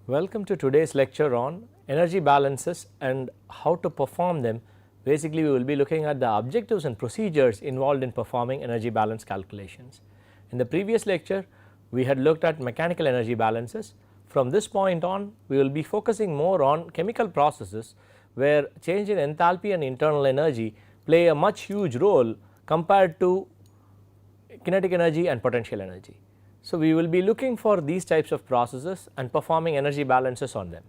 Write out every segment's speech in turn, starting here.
Welcome to today's lecture on energy balances and how to perform them. Basically, we will be looking at the objectives and procedures involved in performing energy balance calculations. In the previous lecture, we had looked at mechanical energy balances. From this point on, we will be focusing more on chemical processes where change in enthalpy and internal energy play a much huge role compared to kinetic energy and potential energy. So, we will be looking for these types of processes and performing energy balances on them.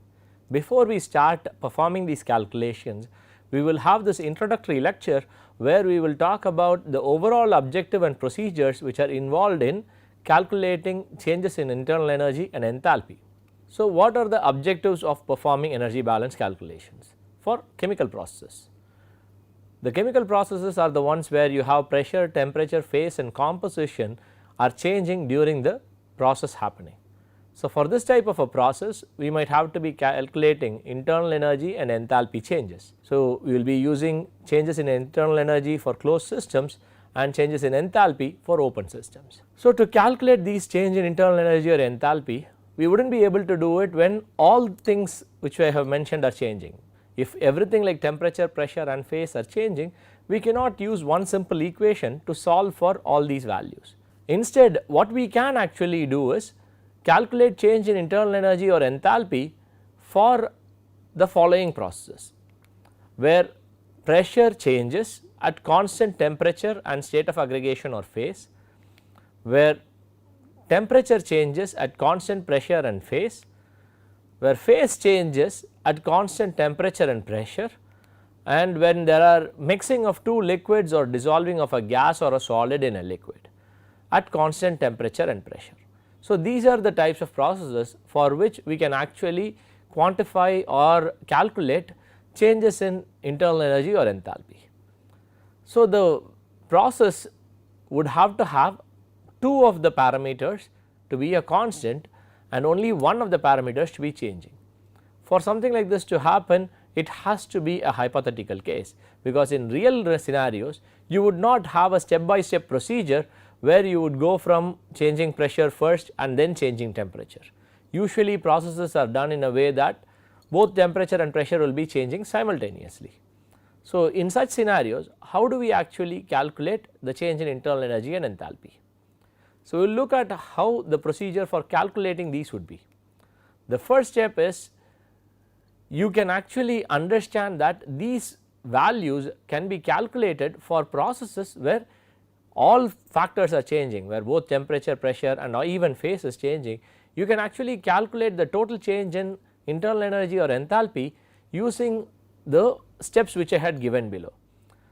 Before we start performing these calculations, we will have this introductory lecture where we will talk about the overall objective and procedures which are involved in calculating changes in internal energy and enthalpy. So, what are the objectives of performing energy balance calculations for chemical processes? The chemical processes are the ones where you have pressure, temperature, phase and composition are changing during the process happening. So, for this type of a process we might have to be calculating internal energy and enthalpy changes. So, we will be using changes in internal energy for closed systems and changes in enthalpy for open systems. So, to calculate these change in internal energy or enthalpy, we would not be able to do it when all things which I have mentioned are changing. If everything like temperature, pressure and phase are changing, we cannot use one simple equation to solve for all these values. Instead, what we can actually do is calculate change in internal energy or enthalpy for the following processes, where pressure changes at constant temperature and state of aggregation or phase, where temperature changes at constant pressure and phase, where phase changes at constant temperature and pressure, and when there are mixing of two liquids or dissolving of a gas or a solid in a liquid at constant temperature and pressure. So, these are the types of processes for which we can actually quantify or calculate changes in internal energy or enthalpy. So, the process would have to have two of the parameters to be a constant and only one of the parameters to be changing. For something like this to happen, it has to be a hypothetical case, because in real scenarios you would not have a step by step procedure where you would go from changing pressure first and then changing temperature. Usually processes are done in a way that both temperature and pressure will be changing simultaneously. So, in such scenarios, how do we actually calculate the change in internal energy and enthalpy? So, we will look at how the procedure for calculating these would be. The first step is you can actually understand that these values can be calculated for processes where all factors are changing, where both temperature, pressure and even phase is changing. You can actually calculate the total change in internal energy or enthalpy using the steps which I had given below.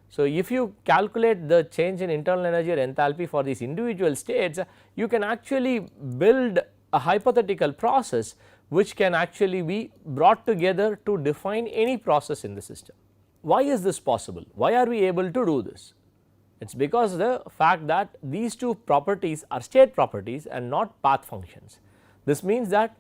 So, if you calculate the change in internal energy or enthalpy for these individual states, you can actually build a hypothetical process which can actually be brought together to define any process in the system. Why is this possible? Why are we able to do this? It is because the fact that these two properties are state properties and not path functions. This means that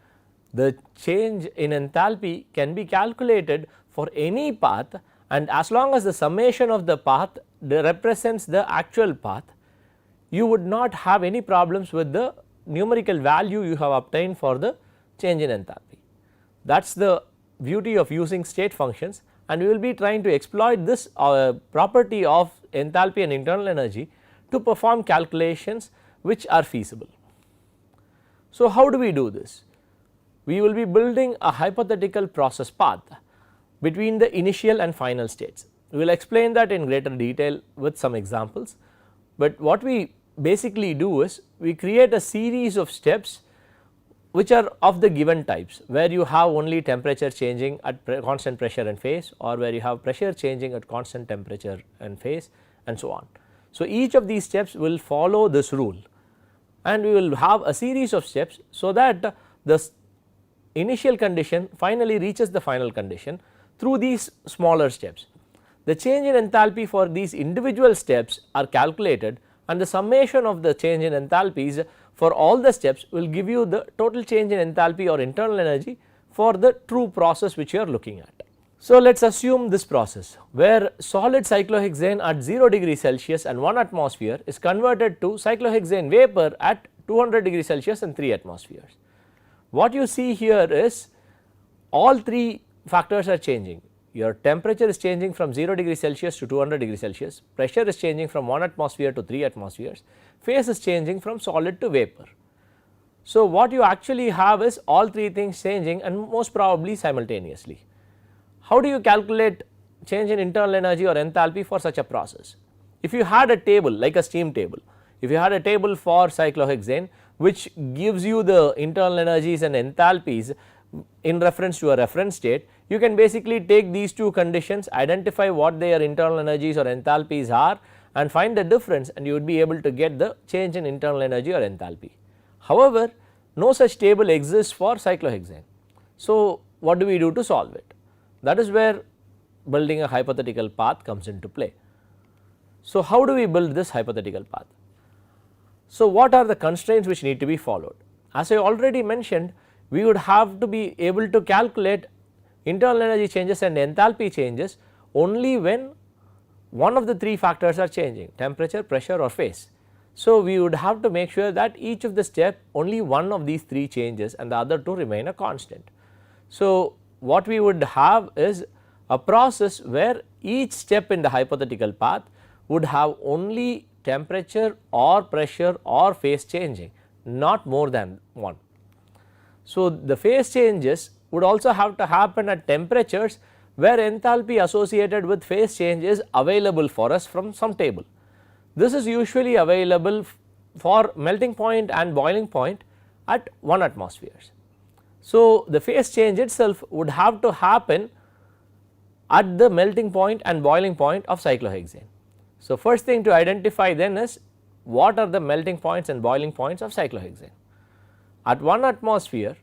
the change in enthalpy can be calculated for any path, and as long as the summation of the path represents the actual path, you would not have any problems with the numerical value you have obtained for the change in enthalpy. That is the beauty of using state functions, and we will be trying to exploit this property of enthalpy and internal energy to perform calculations which are feasible. So, how do we do this? We will be building a hypothetical process path between the initial and final states. We will explain that in greater detail with some examples, but what we basically do is we create a series of steps which are of the given types, where you have only temperature changing at constant pressure and phase, or where you have pressure changing at constant temperature and phase and so on. So, each of these steps will follow this rule, and we will have a series of steps so that the initial condition finally reaches the final condition through these smaller steps. The change in enthalpy for these individual steps are calculated, and the summation of the change in enthalpies for all the steps will give you the total change in enthalpy or internal energy for the true process which you are looking at. So, let us assume this process where solid cyclohexane at 0 degree Celsius and 1 atmosphere is converted to cyclohexane vapor at 200 degree Celsius and 3 atmospheres. What you see here is all three factors are changing. Your temperature is changing from 0 degree Celsius to 200 degree Celsius, pressure is changing from 1 atmosphere to 3 atmospheres, phase is changing from solid to vapor. So, what you actually have is all three things changing and most probably simultaneously. How do you calculate change in internal energy or enthalpy for such a process? If you had a table like a steam table, if you had a table for cyclohexane which gives you the internal energies and enthalpies in reference to a reference state, you can basically take these two conditions, identify what their internal energies or enthalpies are and find the difference, and you would be able to get the change in internal energy or enthalpy. However, no such table exists for cyclohexane. So, what do we do to solve it? That is where building a hypothetical path comes into play. So, how do we build this hypothetical path? So, what are the constraints which need to be followed? As I already mentioned, we would have to be able to calculate internal energy changes and enthalpy changes only when one of the three factors are changing: temperature, pressure or phase. So, we would have to make sure that each of the step only one of these three changes and the other two remain a constant. So, what we would have is a process where each step in the hypothetical path would have only temperature or pressure or phase changing, not more than one. So, the phase changes would also have to happen at temperatures where enthalpy associated with phase change is available for us from some table. This is usually available for melting point and boiling point at 1 atmospheres. So, the phase change itself would have to happen at the melting point and boiling point of cyclohexane. So, first thing to identify then is what are the melting points and boiling points of cyclohexane. At 1 atmosphere,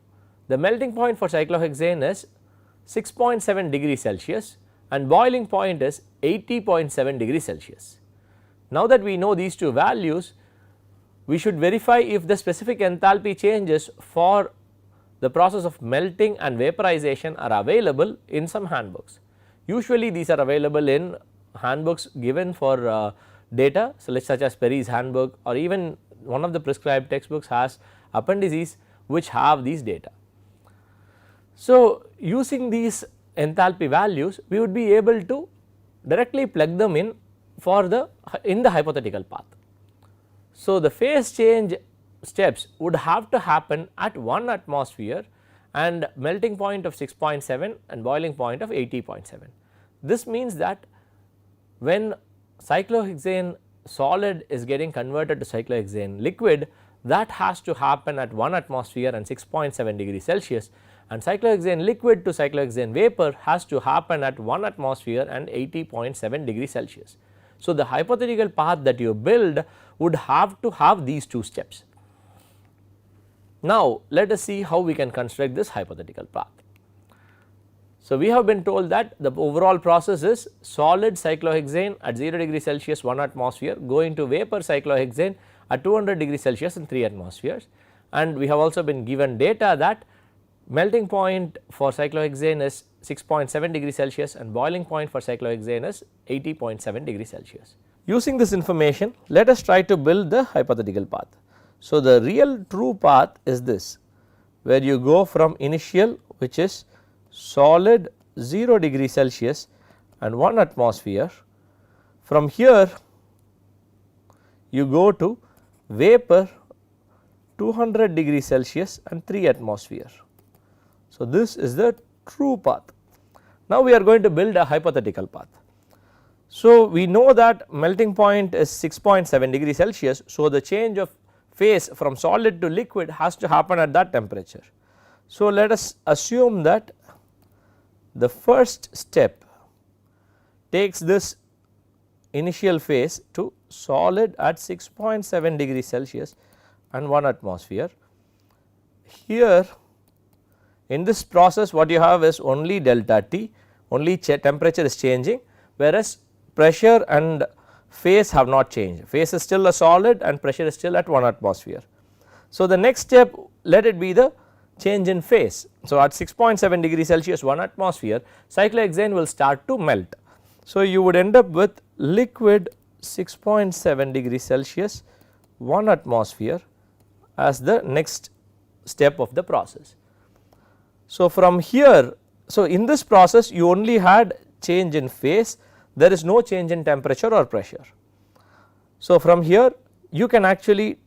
the melting point for cyclohexane is 6.7 degree Celsius and boiling point is 80.7 degree Celsius. Now that we know these two values, we should verify if the specific enthalpy changes for the process of melting and vaporization are available in some handbooks. Usually these are available in handbooks given for data, so such as Perry's handbook, or even one of the prescribed textbooks has appendices which have these data. So, using these enthalpy values, we would be able to directly plug them in for the hypothetical path. So, the phase change steps would have to happen at 1 atmosphere and melting point of 6.7 and boiling point of 80.7. This means that when cyclohexane solid is getting converted to cyclohexane liquid, that has to happen at 1 atmosphere and 6.7 degree Celsius, and cyclohexane liquid to cyclohexane vapor has to happen at 1 atmosphere and 80.7 degree Celsius. So, the hypothetical path that you build would have to have these two steps. Now, let us see how we can construct this hypothetical path. So, we have been told that the overall process is solid cyclohexane at 0 degree Celsius 1 atmosphere going to vapor cyclohexane at 200 degree Celsius and 3 atmospheres, and we have also been given data that melting point for cyclohexane is 6.7 degree Celsius and boiling point for cyclohexane is 80.7 degree Celsius. Using this information, let us try to build the hypothetical path. So, the real true path is this, where you go from initial, which is solid 0 degree Celsius and 1 atmosphere. From here you go to vapor 200 degree Celsius and 3 atmosphere. So, this is the true path. Now, we are going to build a hypothetical path. So, we know that melting point is 6.7 degree Celsius. So, the change of phase from solid to liquid has to happen at that temperature. So, let us assume that the first step takes this initial phase to solid at 6.7 degree Celsius and 1 atmosphere. Here in this process what you have is only delta T, only temperature is changing, whereas pressure and phase have not changed. Phase is still a solid and pressure is still at 1 atmosphere. So, the next step, let it be the change in phase. So, at 6.7 degree Celsius 1 atmosphere, cyclohexane will start to melt. So, you would end up with liquid 6.7 degree Celsius 1 atmosphere as the next step of the process. So, from here So, in this process you only had change in phase, there is no change in temperature or pressure. So, from here you can actually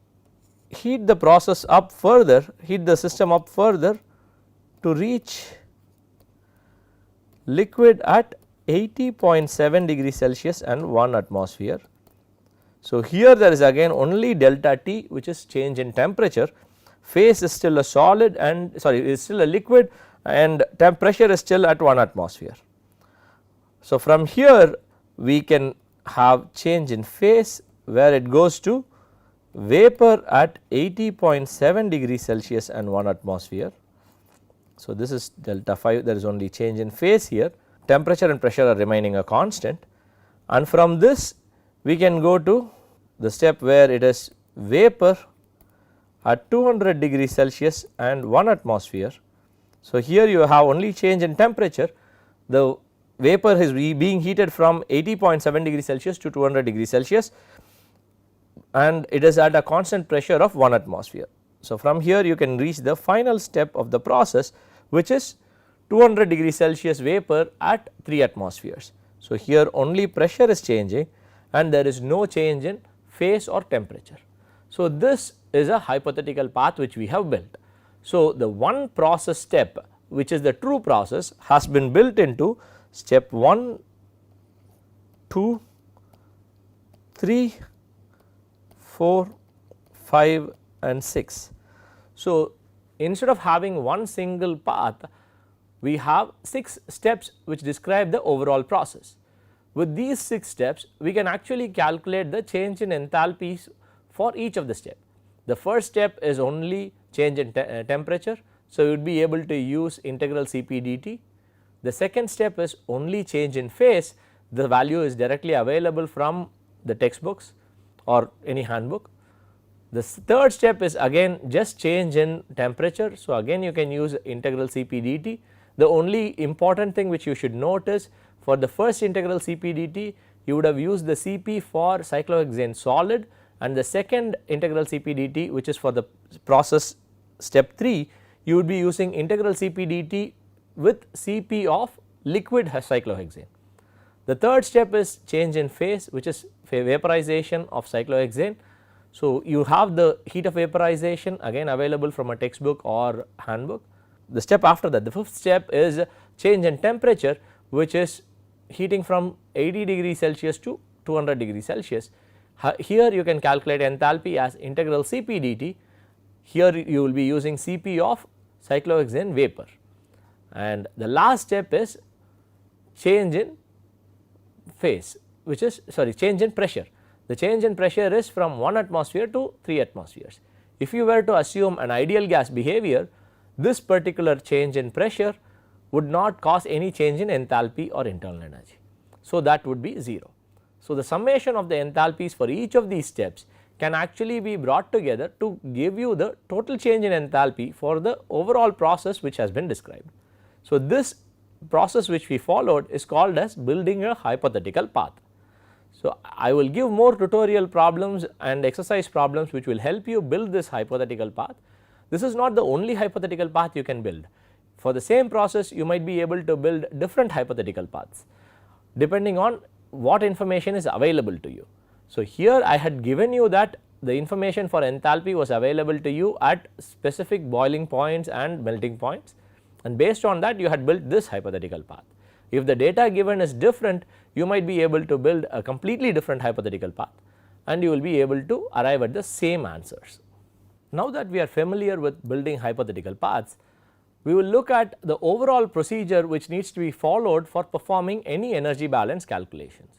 heat the process up further, heat the system up further to reach liquid at 80.7 degrees Celsius and 1 atmosphere. So, here there is again only delta T, which is change in temperature, phase is still a solid and is still a liquid, and pressure is still at 1 atmosphere. So, from here we can have change in phase where it goes to vapor at 80.7 degrees Celsius and 1 atmosphere. So, this is delta phi, there is only change in phase here, temperature and pressure are remaining a constant, and from this we can go to the step where it is vapor at 200 degrees Celsius and 1 atmosphere. So, here you have only change in temperature, the vapor is being heated from 80.7 degrees Celsius to 200 degrees Celsius, and it is at a constant pressure of 1 atmosphere. So, from here you can reach the final step of the process, which is 200 degrees Celsius vapor at 3 atmospheres. So, here only pressure is changing and there is no change in phase or temperature. So, this is a hypothetical path which we have built. So, the one process step which is the true process has been built into step 1, 2, 3, 4, 5 and 6. So, instead of having one single path, we have 6 steps which describe the overall process. With these 6 steps we can actually calculate the change in enthalpies for each of the step. The first step is only change in temperature, so you would be able to use integral Cp dt. The second step is only change in phase, the value is directly available from the textbooks or any handbook. The third step is again just change in temperature, so again you can use integral Cp dt. The only important thing which you should note is for the first integral Cp dt you would have used the Cp for cyclohexane solid, and the second integral Cp dt which is for the process step 3 you would be using integral Cp dt with Cp of liquid cyclohexane. The third step is change in phase, which is vaporization of cyclohexane. So, you have the heat of vaporization again available from a textbook or handbook. The step after that, the fifth step is change in temperature, which is heating from 80 degrees Celsius to 200 degrees Celsius. Here you can calculate enthalpy as integral Cp dt. Here you will be using Cp of cyclohexane vapor, and the last step is change in phase, which is change in pressure. The change in pressure is from 1 atmosphere to 3 atmospheres. If you were to assume an ideal gas behavior, this particular change in pressure would not cause any change in enthalpy or internal energy. So, that would be 0. So, the summation of the enthalpies for each of these steps can actually be brought together to give you the total change in enthalpy for the overall process which has been described. So, this process which we followed is called as building a hypothetical path. So, I will give more tutorial problems and exercise problems which will help you build this hypothetical path. This is not the only hypothetical path you can build. For the same process you might be able to build different hypothetical paths depending on what information is available to you. So, here I had given you that the information for enthalpy was available to you at specific boiling points and melting points, and based on that you had built this hypothetical path. If the data given is different, you might be able to build a completely different hypothetical path and you will be able to arrive at the same answers. Now that we are familiar with building hypothetical paths, we will look at the overall procedure which needs to be followed for performing any energy balance calculations.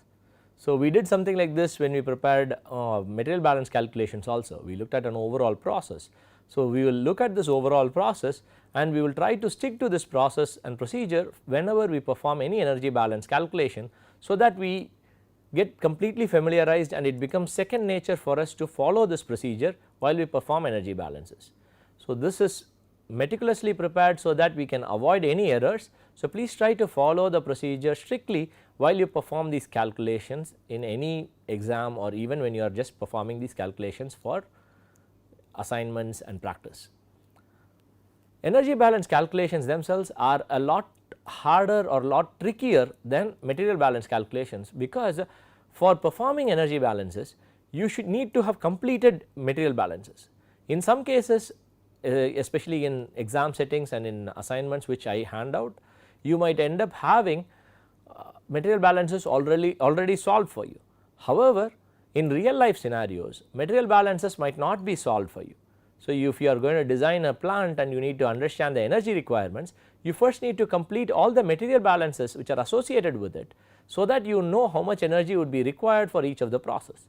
So, we did something like this when we prepared material balance calculations also. We looked at an overall process. So, we will look at this overall process and we will try to stick to this process and procedure whenever we perform any energy balance calculation, so that we get completely familiarized and it becomes second nature for us to follow this procedure while we perform energy balances. So, this is meticulously prepared so that we can avoid any errors. So, please try to follow the procedure strictly while you perform these calculations in any exam or even when you are just performing these calculations for assignments and practice. Energy balance calculations themselves are a lot harder or lot trickier than material balance calculations, because for performing energy balances you should need to have completed material balances. In some cases, especially in exam settings and in assignments which I hand out, you might end up having material balances already solved for you. However, in real life scenarios, material balances might not be solved for you. So, if you are going to design a plant and you need to understand the energy requirements, you first need to complete all the material balances which are associated with it, so that you know how much energy would be required for each of the process.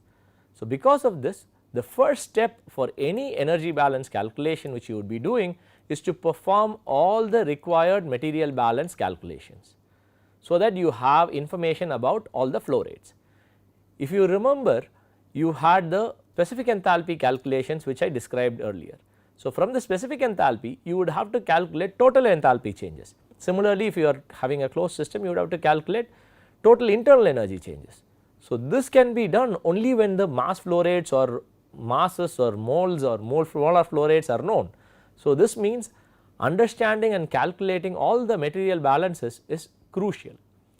So, because of this, the first step for any energy balance calculation which you would be doing is to perform all the required material balance calculations, so that you have information about all the flow rates. If you remember, you had the specific enthalpy calculations which I described earlier. So, from the specific enthalpy you would have to calculate total enthalpy changes. Similarly, if you are having a closed system, you would have to calculate total internal energy changes. So, this can be done only when the mass flow rates or masses or moles or molar flow rates are known. So, this means understanding and calculating all the material balances is crucial.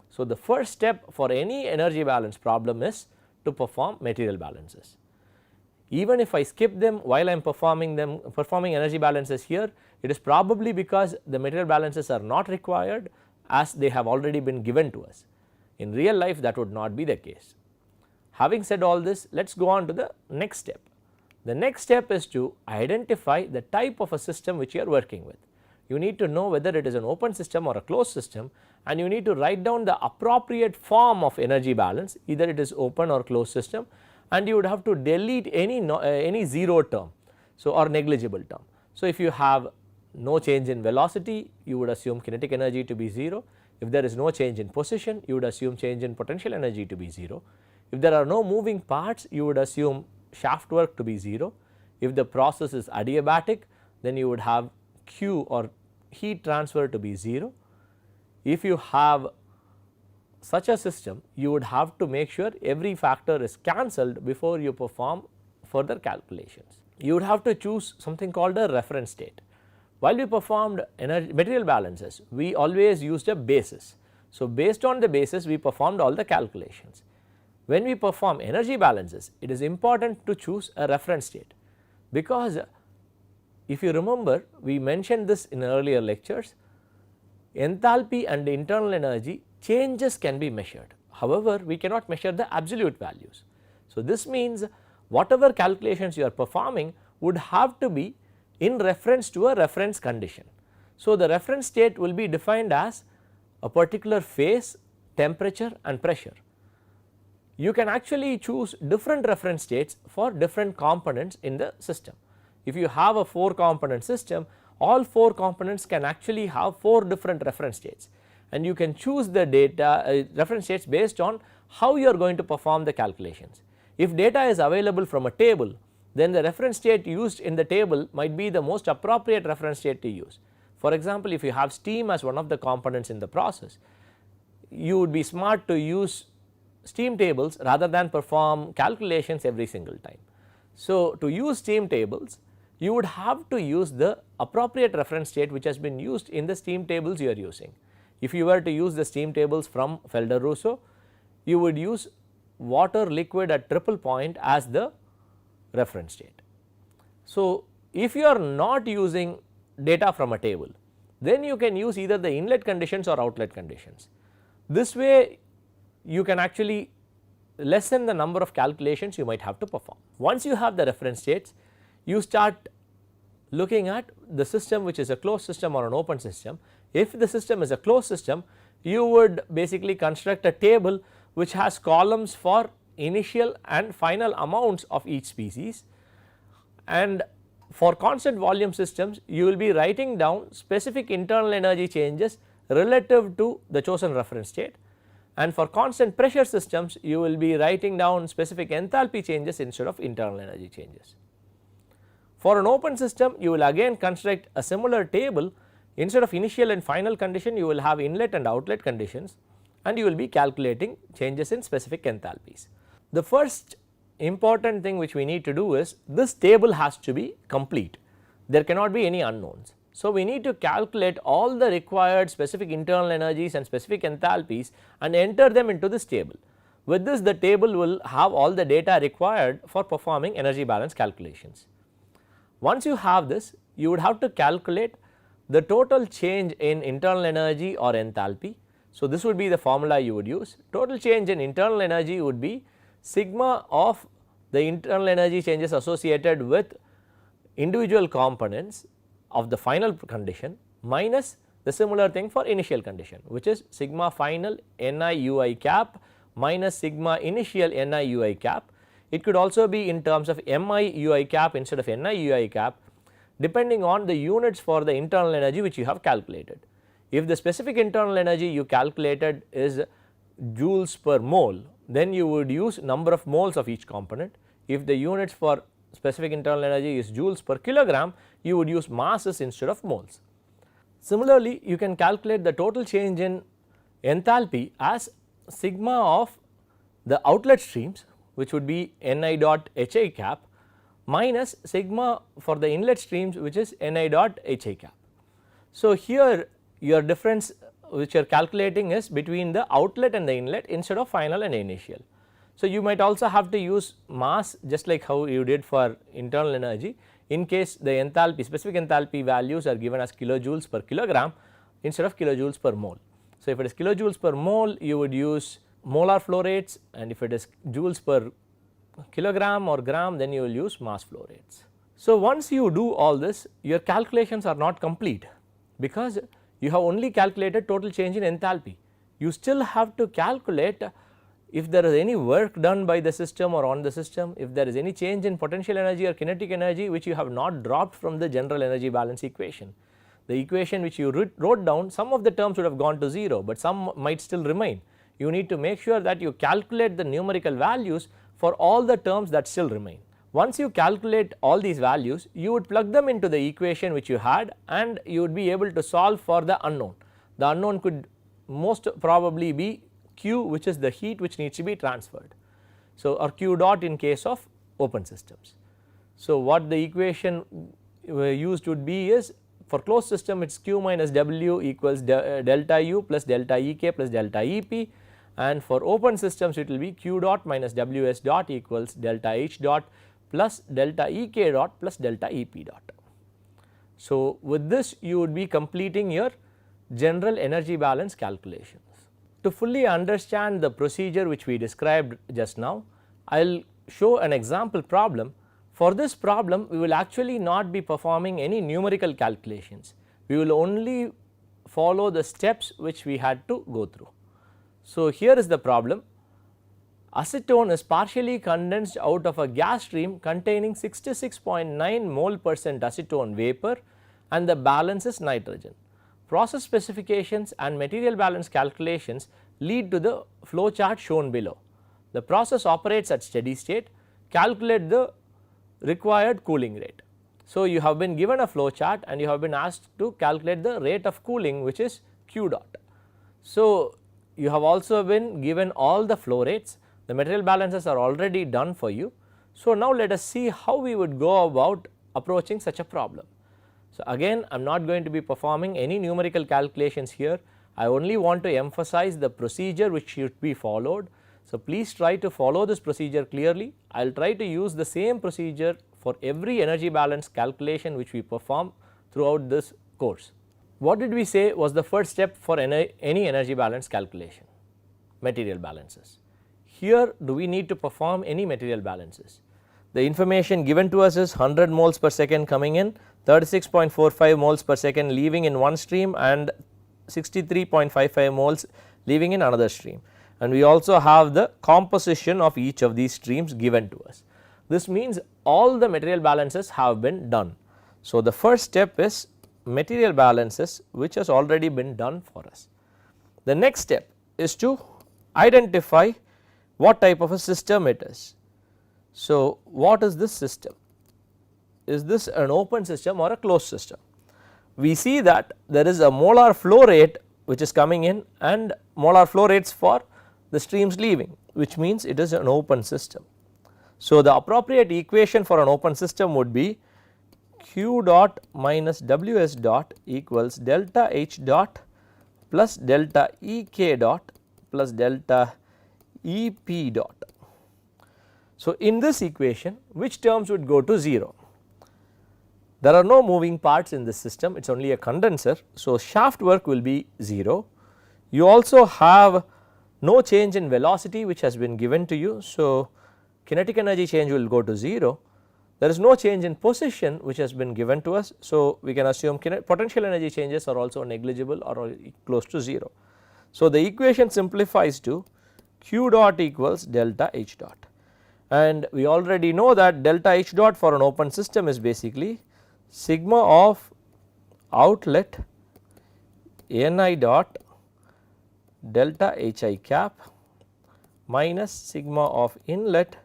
So, the first step for any energy balance problem is to perform material balances. Even if I skip them while I am performing energy balances here, it is probably because the material balances are not required, as they have already been given to us. In real life that would not be the case. Having said all this, let us go on to the next step. The next step is to identify the type of a system which you are working with. You need to know whether it is an open system or a closed system, and you need to write down the appropriate form of energy balance, either it is open or closed system, and you would have to delete any zero term, so or negligible term. So, if you have no change in velocity, you would assume kinetic energy to be 0. If there is no change in position, you would assume change in potential energy to be 0. If there are no moving parts, you would assume shaft work to be 0. If the process is adiabatic, then you would have Q or heat transfer to be 0. If you have such a system, you would have to make sure every factor is cancelled before you perform further calculations. You would have to choose something called a reference state. While we performed material balances, we always used a basis. So, based on the basis we performed all the calculations. When we perform energy balances, it is important to choose a reference state, because if you remember, we mentioned this in earlier lectures, enthalpy and internal energy changes can be measured. However, we cannot measure the absolute values. So, this means whatever calculations you are performing would have to be in reference to a reference condition. So, the reference state will be defined as a particular phase, temperature and pressure. You can actually choose different reference states for different components in the system. If you have a 4 component system, all 4 components can actually have 4 different reference states, and you can choose the data reference states based on how you are going to perform the calculations. If data is available from a table, then the reference state used in the table might be the most appropriate reference state to use. For example, if you have steam as one of the components in the process, you would be smart to use steam tables rather than perform calculations every single time. So, to use steam tables, you would have to use the appropriate reference state which has been used in the steam tables you are using. If you were to use the steam tables from Felder-Rousseau, you would use water liquid at triple point as the reference state. So, if you are not using data from a table, then you can use either the inlet conditions or outlet conditions. This way you can actually lessen the number of calculations you might have to perform. Once you have the reference states, you start looking at the system which is a closed system or an open system. If the system is a closed system, you would basically construct a table which has columns for initial and final amounts of each species, and for constant volume systems you will be writing down specific internal energy changes relative to the chosen reference state, and for constant pressure systems you will be writing down specific enthalpy changes instead of internal energy changes. For an open system, you will again construct a similar table. Instead of initial and final condition, you will have inlet and outlet conditions, and you will be calculating changes in specific enthalpies. The first important thing which we need to do is, this table has to be complete. There cannot be any unknowns. So, we need to calculate all the required specific internal energies and specific enthalpies and enter them into this table. With this, the table will have all the data required for performing energy balance calculations. Once you have this, you would have to calculate the total change in internal energy or enthalpy. So, this would be the formula you would use. Total change in internal energy would be sigma of the internal energy changes associated with individual components of the final condition minus the similar thing for initial condition, which is sigma final Ni ui cap minus sigma initial Ni ui cap. It could also be in terms of Mi ui cap instead of Ni ui cap, depending on the units for the internal energy which you have calculated. If the specific internal energy you calculated is joules per mole, then you would use number of moles of each component. If the units for specific internal energy is joules per kilogram, you would use masses instead of moles. Similarly, you can calculate the total change in enthalpy as sigma of the outlet streams, which would be Ni dot Hi cap, minus sigma for the inlet streams, which is Ni dot Hi cap. So, here your difference which you are calculating is between the outlet and the inlet instead of final and initial. So, you might also have to use mass just like how you did for internal energy, in case the enthalpy specific enthalpy values are given as kilojoules per kilogram instead of kilojoules per mole. So, if it is kilojoules per mole, you would use molar flow rates, and if it is joules per kilogram or gram, then you will use mass flow rates. So, once you do all this, your calculations are not complete, because you have only calculated total change in enthalpy. You still have to calculate if there is any work done by the system or on the system, if there is any change in potential energy or kinetic energy which you have not dropped from the general energy balance equation. The equation which you wrote down, some of the terms would have gone to 0, but some might still remain. You need to make sure that you calculate the numerical values for all the terms that still remain. Once you calculate all these values, you would plug them into the equation which you had, and you would be able to solve for the unknown. The unknown could most probably be Q, which is the heat which needs to be transferred. So, or Q dot in case of open systems. So, what the equation used would be is, for closed system it is Q minus W equals delta U plus delta Ek plus delta Ep, and for open systems it will be Q dot minus Ws dot equals delta H dot plus delta Ek dot plus delta Ep dot. So, with this you would be completing your general energy balance calculations. To fully understand the procedure which we described just now, I will show an example problem. For this problem, we will actually not be performing any numerical calculations. We will only follow the steps which we had to go through. So, here is the problem. Acetone is partially condensed out of a gas stream containing 66.9 mole percent acetone vapor, and the balance is nitrogen. Process specifications and material balance calculations lead to the flow chart shown below. The process operates at steady state. Calculate the required cooling rate. So, you have been given a flow chart and you have been asked to calculate the rate of cooling, which is Q dot. So, you have also been given all the flow rates. The material balances are already done for you. So, now let us see how we would go about approaching such a problem. So, again I am not going to be performing any numerical calculations here. I only want to emphasize the procedure which should be followed. So, please try to follow this procedure clearly. I will try to use the same procedure for every energy balance calculation which we perform throughout this course. What did we say was the first step for any energy balance calculation? Material balances. Here, do we need to perform any material balances? The information given to us is 100 moles per second coming in, 36.45 moles per second leaving in one stream, and 63.55 moles leaving in another stream, and we also have the composition of each of these streams given to us. This means all the material balances have been done. So, the first step is material balances, which has already been done for us. The next step is to identify what type of a system it is. So, what is this system? Is this an open system or a closed system? We see that there is a molar flow rate which is coming in and molar flow rates for the streams leaving, which means it is an open system. So, the appropriate equation for an open system would be Q dot minus Ws dot equals delta H dot plus delta Ek dot plus delta Ep dot. So, in this equation which terms would go to 0? There are no moving parts in this system, it is only a condenser. So, shaft work will be 0. You also have no change in velocity which has been given to you. So, kinetic energy change will go to 0. There is no change in position which has been given to us. So, we can assume potential energy changes are also negligible or close to 0. So, the equation simplifies to Q dot equals delta H dot, and we already know that delta H dot for an open system is basically sigma of outlet Ni dot delta Hi cap minus sigma of inlet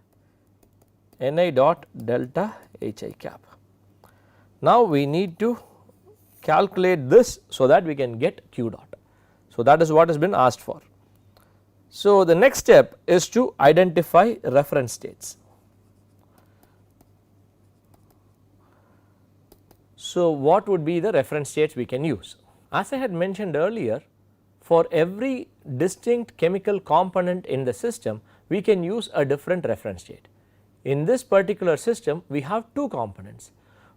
Ni dot delta Hi cap. Now, we need to calculate this so that we can get Q dot. So, that is what has been asked for. So, the next step is to identify reference states. So, what would be the reference states we can use? As I had mentioned earlier, for every distinct chemical component in the system we can use a different reference state. In this particular system we have two components,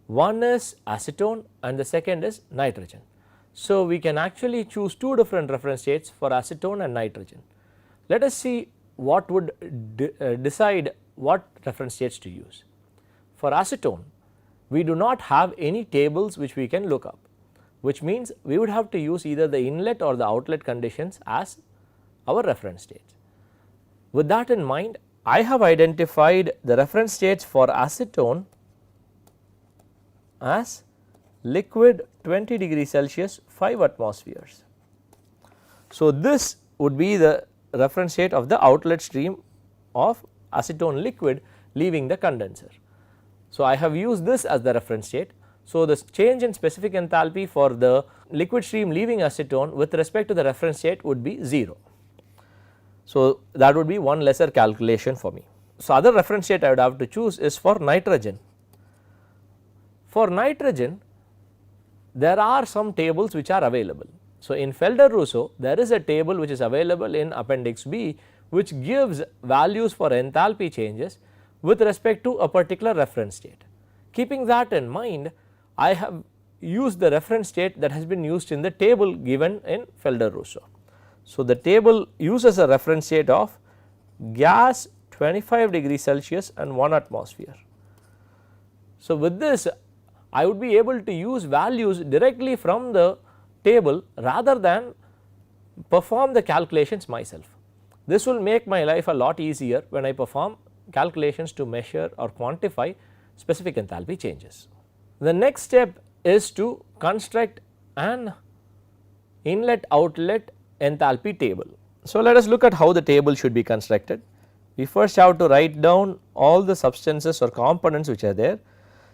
one is acetone and the second is nitrogen. So, we can actually choose two different reference states for acetone and nitrogen. Let us see what would decide what reference states to use. For acetone we do not have any tables which we can look up, which means we would have to use either the inlet or the outlet conditions as our reference states. With that in mind, I have identified the reference states for acetone as liquid 20 degree Celsius 5 atmospheres. So, this would be the reference state of the outlet stream of acetone liquid leaving the condenser. So, I have used this as the reference state. So, the change in specific enthalpy for the liquid stream leaving acetone with respect to the reference state would be 0. So, that would be one lesser calculation for me. So, other reference state I would have to choose is for nitrogen. For nitrogen there are some tables which are available. So, in Felder-Rousseau there is a table which is available in appendix B which gives values for enthalpy changes with respect to a particular reference state. Keeping that in mind, I have used the reference state that has been used in the table given in Felder-Rousseau. So, the table uses a reference state of gas 25 degree Celsius and 1 atmosphere. So, with this I would be able to use values directly from the table rather than perform the calculations myself. This will make my life a lot easier when I perform calculations to measure or quantify specific enthalpy changes. The next step is to construct an inlet outlet enthalpy table. So, let us look at how the table should be constructed. We first have to write down all the substances or components which are there.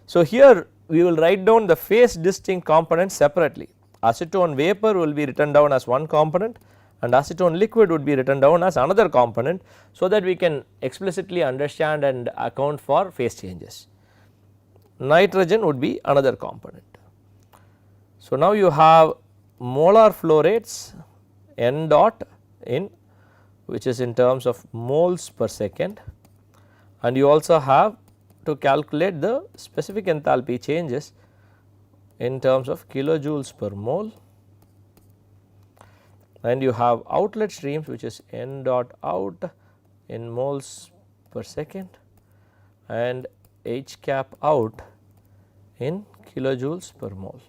So, here we will write down the phase distinct components separately. Acetone vapor will be written down as one component and acetone liquid would be written down as another component, so that we can explicitly understand and account for phase changes. Nitrogen would be another component. So, now you have molar flow rates N dot in which is in terms of moles per second, and you also have to calculate the specific enthalpy changes in terms of kilojoules per mole, and you have outlet streams which is N dot out in moles per second and H cap out in kilojoules per mole.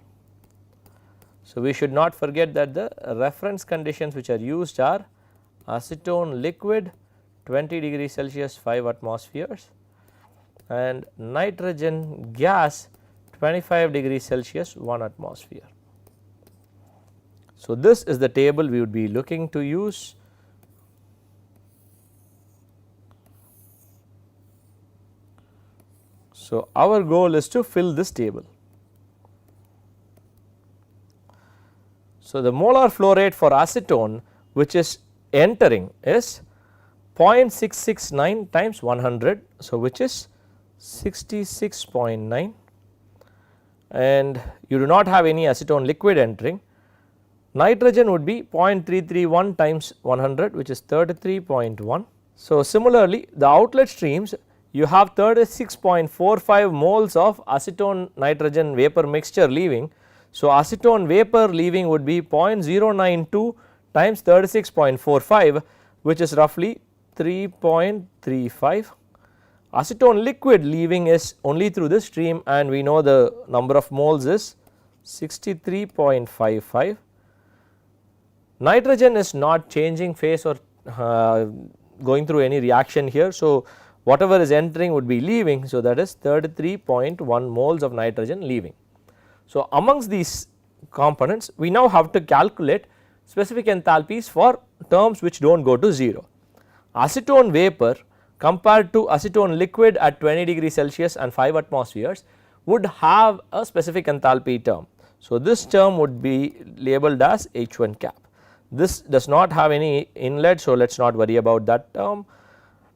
So, we should not forget that the reference conditions which are used are acetone liquid 20 degree Celsius 5 atmospheres and nitrogen gas 25 degree Celsius 1 atmosphere. So, this is the table we would be looking to use. So, our goal is to fill this table. So, the molar flow rate for acetone which is entering is 0.669 times 100. So, which is 66.9, and you do not have any acetone liquid entering, nitrogen would be 0.331 times 100, which is 33.1. So, similarly the outlet streams, you have 36.45 moles of acetone nitrogen vapor mixture leaving. So, acetone vapor leaving would be 0.092 times 36.45, which is roughly 3.35. Acetone liquid leaving is only through this stream, and we know the number of moles is 63.55. Nitrogen is not changing phase or going through any reaction here. So, whatever is entering would be leaving. So, that is 33.1 moles of nitrogen leaving. So, amongst these components we now have to calculate specific enthalpies for terms which do not go to 0. Acetone vapor compared to acetone liquid at 20 degrees Celsius and 5 atmospheres would have a specific enthalpy term. So, this term would be labeled as H1 cap. This does not have any inlet, so let us not worry about that term.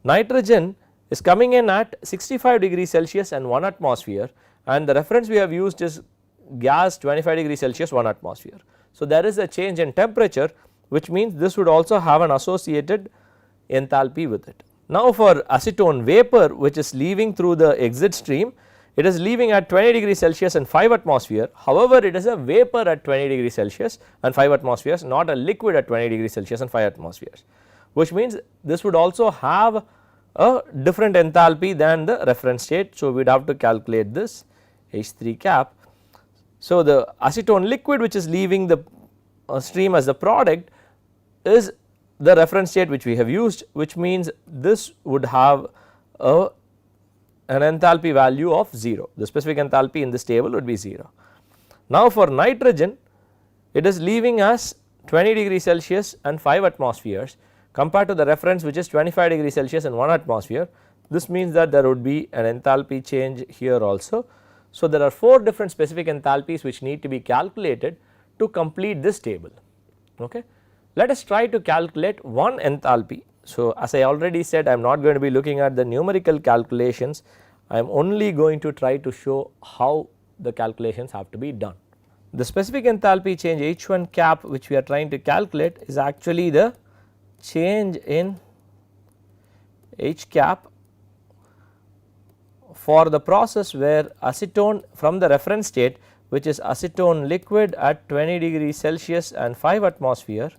Nitrogen is coming in at 65 degrees Celsius and 1 atmosphere, and the reference we have used is gas 25 degrees Celsius 1 atmosphere. So, there is a change in temperature, which means this would also have an associated enthalpy with it. Now, for acetone vapor which is leaving through the exit stream, it is leaving at 20 degrees Celsius and 5 atmosphere. However, it is a vapor at 20 degrees Celsius and 5 atmospheres, not a liquid at 20 degrees Celsius and 5 atmospheres, which means this would also have a different enthalpy than the reference state. So, we would have to calculate this H3 cap. So, the acetone liquid which is leaving the stream as the product is the reference state which we have used, which means this would have an enthalpy value of 0. The specific enthalpy in this table would be 0. Now, for nitrogen, it is leaving as 20 degrees Celsius and 5 atmospheres compared to the reference which is 25 degrees Celsius and 1 atmosphere. This means that there would be an enthalpy change here also. So, there are 4 different specific enthalpies which need to be calculated to complete this table. Okay. Let us try to calculate one enthalpy. So, as I already said, I am not going to be looking at the numerical calculations, I am only going to try to show how the calculations have to be done. The specific enthalpy change H1 cap which we are trying to calculate is actually the change in H cap for the process where acetone from the reference state, which is acetone liquid at 20 degrees Celsius and 5 atmosphere,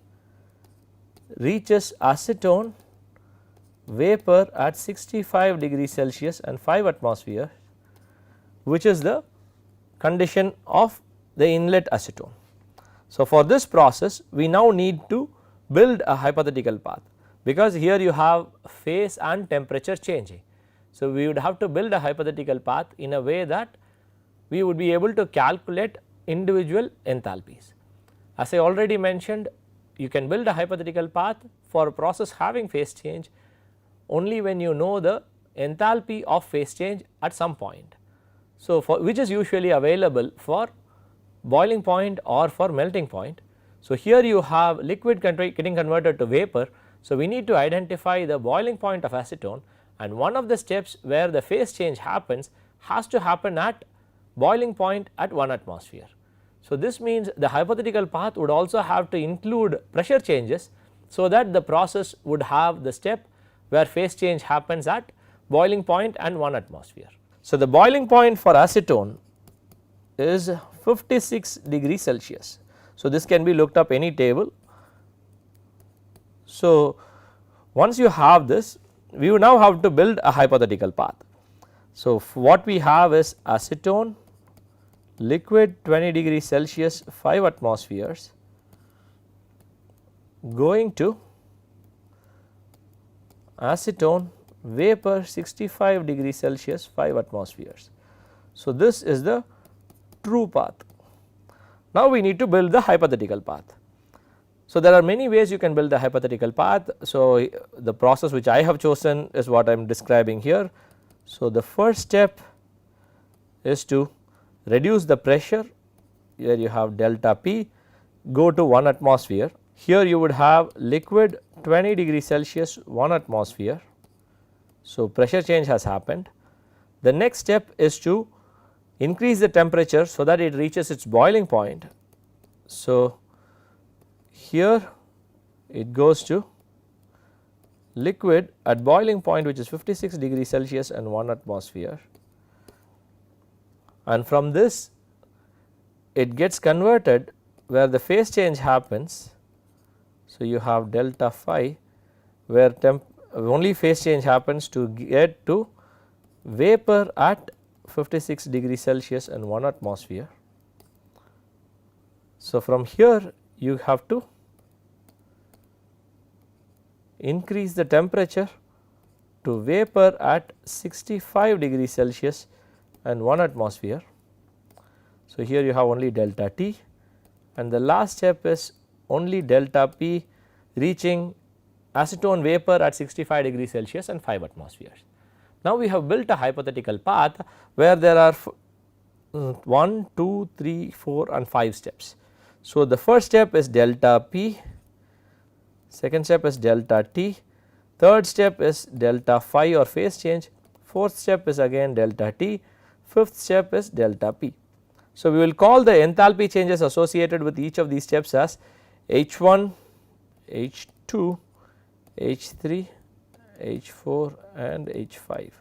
reaches acetone vapor at 65 degrees Celsius and 5 atmosphere, which is the condition of the inlet acetone. So, for this process we now need to build a hypothetical path, because here you have phase and temperature changing. So, we would have to build a hypothetical path in a way that we would be able to calculate individual enthalpies. As I already mentioned, you can build a hypothetical path for a process having phase change only when you know the enthalpy of phase change at some point. So, for which is usually available for boiling point or for melting point. So, here you have liquid getting converted to vapor. So, we need to identify the boiling point of acetone, and one of the steps where the phase change happens has to happen at boiling point at 1 atmosphere. So, this means the hypothetical path would also have to include pressure changes, so that the process would have the step where phase change happens at boiling point and 1 atmosphere. So, the boiling point for acetone is 56 degrees Celsius. So, this can be looked up any table. So, once you have this, we will now have to build a hypothetical path. So, what we have is acetone liquid 20 degrees Celsius 5 atmospheres going to acetone vapor 65 degrees Celsius 5 atmospheres. So, this is the true path. Now, we need to build the hypothetical path. So, there are many ways you can build the hypothetical path. So, the process which I have chosen is what I am describing here. So, the first step is to reduce the pressure. Here you have delta P, go to 1 atmosphere. Here you would have liquid 20 degrees Celsius 1 atmosphere. So, pressure change has happened. The next step is to increase the temperature so that it reaches its boiling point. So, here it goes to liquid at boiling point, which is 56 degrees Celsius and 1 atmosphere, and from this it gets converted where the phase change happens. So, you have delta phi where only phase change happens to get to vapor at 56 degrees Celsius and 1 atmosphere. So, from here you have to increase the temperature to vapor at 65 degrees Celsius and 1 atmosphere. So, here you have only delta T, and the last step is only delta P reaching acetone vapor at 65 degrees Celsius and 5 atmospheres. Now, we have built a hypothetical path where there are 1, 2, 3, 4 and 5 steps. So, the first step is delta P, second step is delta T, third step is delta phi or phase change, fourth step is again delta T, fifth step is delta P. So, we will call the enthalpy changes associated with each of these steps as H1, H2, H3, H4 and H5.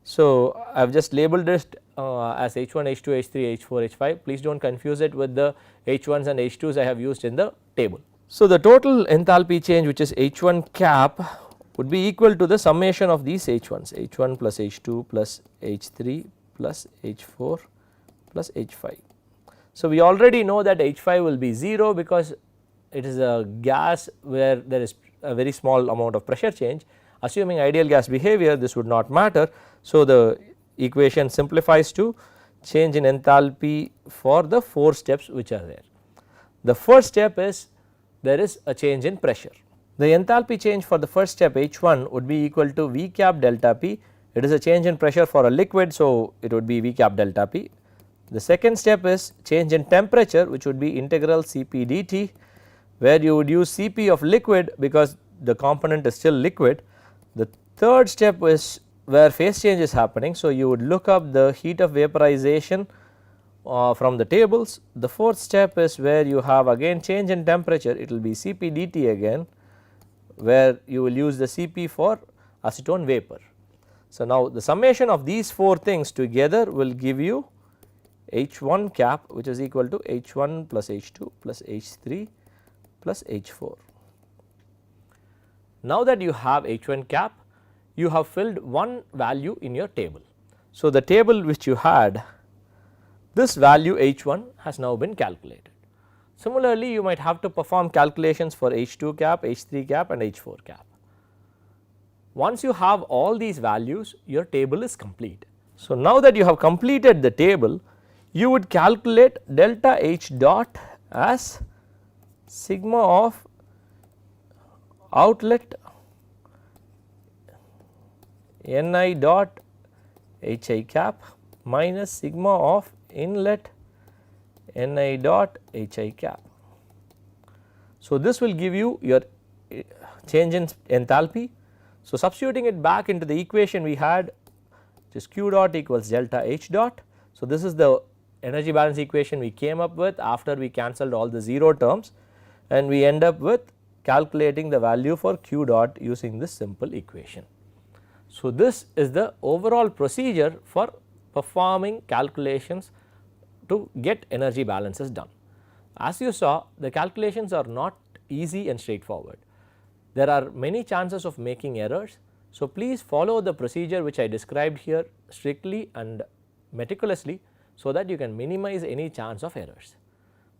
So, I have just labeled it as H1, H2, H3, H4, H5. Please do not confuse it with the H1s and H2s I have used in the table. So, the total enthalpy change, which is H1 cap, would be equal to the summation of these H1s, H1 plus H2 plus H3 plus H4 plus H5. So, we already know that H5 will be 0 because it is a gas where there is a very small amount of pressure change. Assuming ideal gas behavior, this would not matter. So, the equation simplifies to change in enthalpy for the 4 steps which are there. The first step is there is a change in pressure. The enthalpy change for the first step H1 would be equal to V cap delta P. It is a change in pressure for a liquid, so it would be V cap delta P. The second step is change in temperature, which would be integral Cp dt, where you would use Cp of liquid because the component is still liquid. The third step is where phase change is happening. So, you would look up the heat of vaporization from the tables. The fourth step is where you have again change in temperature, it will be Cp dt again, where you will use the Cp for acetone vapor. So, now the summation of these 4 things together will give you H1 cap, which is equal to H1 plus H2 plus H3 plus H4. Now that you have H1 cap, you have filled one value in your table. So, the table which you had, this value H1 has now been calculated. Similarly, you might have to perform calculations for H2 cap, H3 cap and H4 cap. Once you have all these values, your table is complete. So, now that you have completed the table, you would calculate delta H dot as sigma of outlet Ni dot Hi cap minus sigma of inlet Ni dot Hi cap. So, this will give you your change in enthalpy. So, substituting it back into the equation we had, which is Q dot equals delta H dot. So, this is the energy balance equation we came up with after we cancelled all the 0 terms, and we end up with calculating the value for Q dot using this simple equation. So, this is the overall procedure for performing calculations to get energy balances done. As you saw, the calculations are not easy and straightforward. There are many chances of making errors. So, please follow the procedure which I described here strictly and meticulously, so that you can minimize any chance of errors.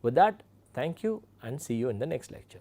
With that, thank you and see you in the next lecture.